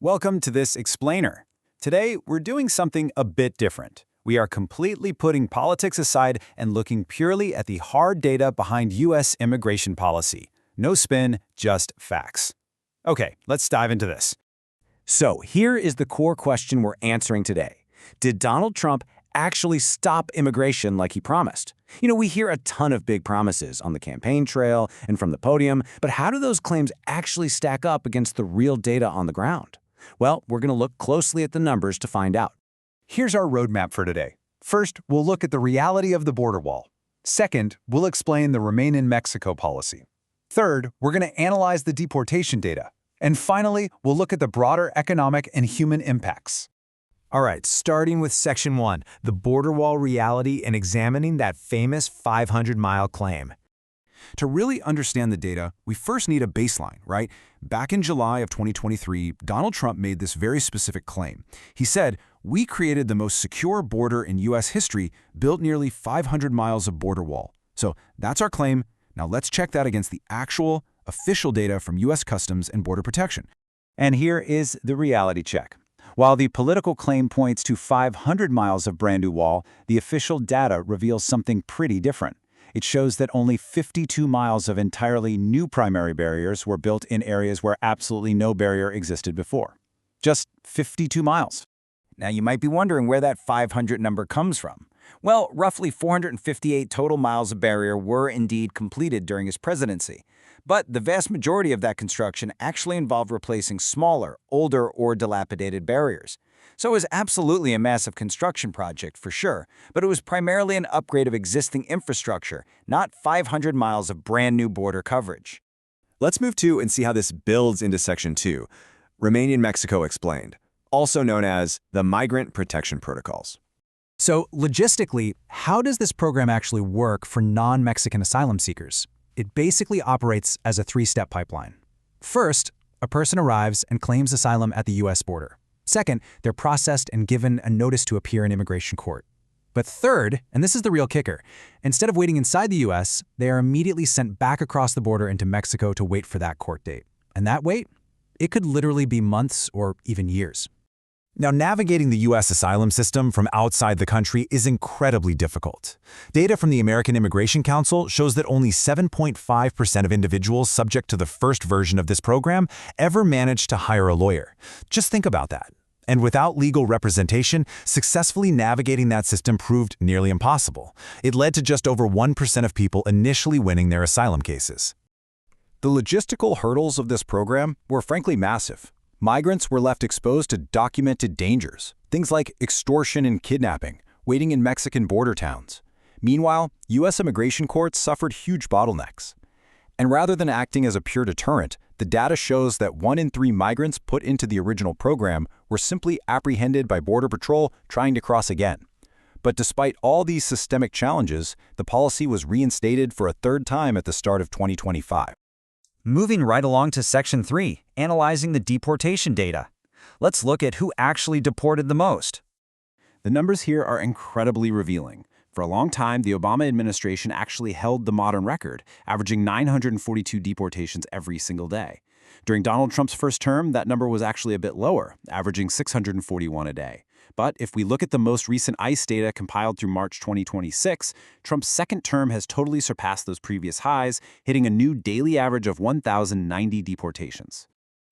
Welcome to this explainer. Today, we're doing something a bit different. We are completely putting politics aside and looking purely at the hard data behind U.S. immigration policy. No spin, just facts. Okay, let's dive into this. So here is the core question we're answering today. Did Donald Trump actually stop immigration like he promised? We hear a ton of big promises on the campaign trail and from the podium, but how do those claims actually stack up against the real data on the ground? Well, we're going to look closely at the numbers to find out. Here's our roadmap for today. First, we'll look at the reality of the border wall. Second, we'll explain the Remain in Mexico policy. Third, we're going to analyze the deportation data. And finally, we'll look at the broader economic and human impacts. All right, starting with Section 1, the border wall reality and examining that famous 500-mile claim. To really understand the data, we first need a baseline, right? Back in July of 2023, Donald Trump made this very specific claim. He said, "We created the most secure border in U.S. history, built nearly 500 miles of border wall." So that's our claim. Now let's check that against the actual, official data from U.S. Customs and Border Protection. And here is the reality check. While the political claim points to 500 miles of brand new wall, the official data reveals something pretty different. It shows that only 52 miles of entirely new primary barriers were built in areas where absolutely no barrier existed before. Just 52 miles. Now you might be wondering where that 500 number comes from. Well, roughly 458 total miles of barrier were indeed completed during his presidency. But the vast majority of that construction actually involved replacing smaller, older, or dilapidated barriers. So it was absolutely a massive construction project for sure, but it was primarily an upgrade of existing infrastructure, not 500 miles of brand new border coverage. Let's move to and see how this builds into Section 2, Remain in Mexico Explained, also known as the Migrant Protection Protocols. So logistically, how does this program actually work for non-Mexican asylum seekers? It basically operates as a three-step pipeline. First, a person arrives and claims asylum at the U.S. border. Second, they're processed and given a notice to appear in immigration court. But third, and this is the real kicker, instead of waiting inside the U.S., they are immediately sent back across the border into Mexico to wait for that court date. And that wait? It could literally be months or even years. Now, navigating the U.S. asylum system from outside the country is incredibly difficult. Data from the American Immigration Council shows that only 7.5% of individuals subject to the first version of this program ever managed to hire a lawyer. Just think about that. And without legal representation, successfully navigating that system proved nearly impossible. It led to just over 1% of people initially winning their asylum cases. The logistical hurdles of this program were frankly massive. Migrants were left exposed to documented dangers, things like extortion and kidnapping, waiting in Mexican border towns. Meanwhile, U.S. immigration courts suffered huge bottlenecks. And rather than acting as a pure deterrent, the data shows that 1 in 3 migrants put into the original program were simply apprehended by Border Patrol trying to cross again. But despite all these systemic challenges, the policy was reinstated for a third time at the start of 2025. Moving right along to Section 3, analyzing the deportation data. Let's look at who actually deported the most. The numbers here are incredibly revealing. For a long time, the Obama administration actually held the modern record, averaging 942 deportations every single day. During Donald Trump's first term, that number was actually a bit lower, averaging 641 a day. But if we look at the most recent ICE data compiled through March 2026, Trump's second term has totally surpassed those previous highs, hitting a new daily average of 1,090 deportations.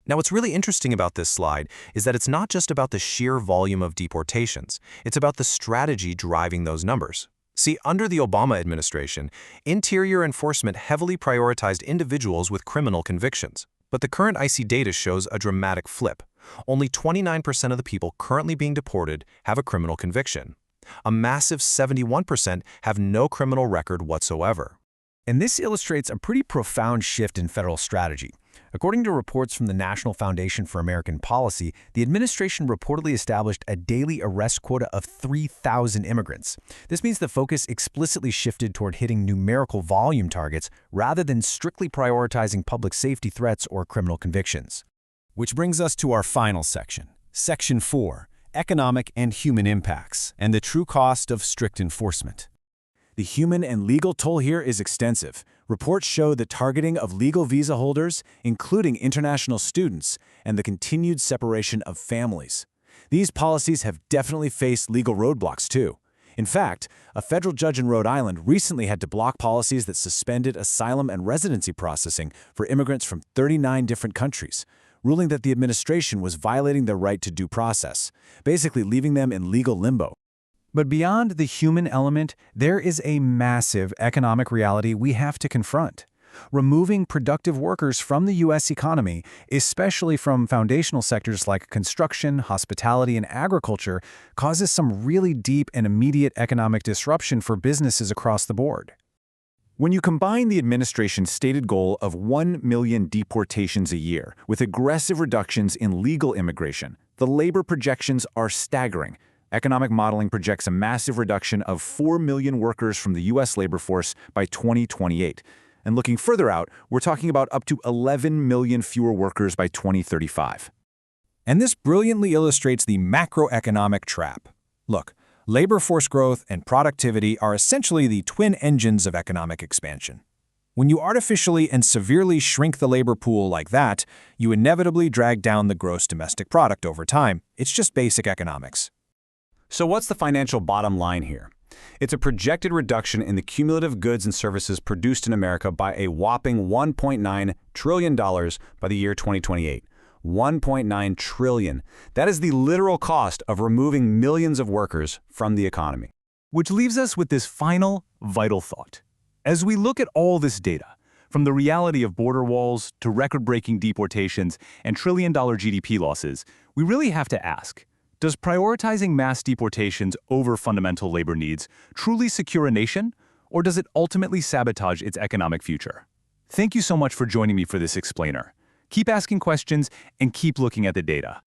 Now, what's really interesting about this slide is that it's not just about the sheer volume of deportations. It's about the strategy driving those numbers. See, under the Obama administration, Interior Enforcement heavily prioritized individuals with criminal convictions. But the current ICE data shows a dramatic flip. Only 29% of the people currently being deported have a criminal conviction. A massive 71% have no criminal record whatsoever. And this illustrates a pretty profound shift in federal strategy. According to reports from the National Foundation for American Policy, the administration reportedly established a daily arrest quota of 3,000 immigrants. This means the focus explicitly shifted toward hitting numerical volume targets rather than strictly prioritizing public safety threats or criminal convictions. Which brings us to our final section, Section 4, Economic and Human Impacts, and the True Cost of Strict Enforcement. The human and legal toll here is extensive. Reports show the targeting of legal visa holders, including international students, and the continued separation of families. These policies have definitely faced legal roadblocks, too. In fact, a federal judge in Rhode Island recently had to block policies that suspended asylum and residency processing for immigrants from 39 different countries, ruling that the administration was violating their right to due process, basically leaving them in legal limbo. But beyond the human element, there is a massive economic reality we have to confront. Removing productive workers from the U.S. economy, especially from foundational sectors like construction, hospitality, and agriculture, causes some really deep and immediate economic disruption for businesses across the board. When you combine the administration's stated goal of 1 million deportations a year with aggressive reductions in legal immigration, the labor projections are staggering. Economic modeling projects a massive reduction of 4 million workers from the U.S. labor force by 2028. And looking further out, we're talking about up to 11 million fewer workers by 2035. And this brilliantly illustrates the macroeconomic trap. Look, labor force growth and productivity are essentially the twin engines of economic expansion. When you artificially and severely shrink the labor pool like that, you inevitably drag down the gross domestic product over time. It's just basic economics. So what's the financial bottom line here? It's a projected reduction in the cumulative goods and services produced in America by a whopping $1.9 trillion by the year 2028. $1.9 trillion. That is the literal cost of removing millions of workers from the economy. Which leaves us with this final, vital thought. As we look at all this data, from the reality of border walls to record-breaking deportations and trillion-dollar GDP losses, we really have to ask, does prioritizing mass deportations over fundamental labor needs truly secure a nation, or does it ultimately sabotage its economic future? Thank you so much for joining me for this explainer. Keep asking questions and keep looking at the data.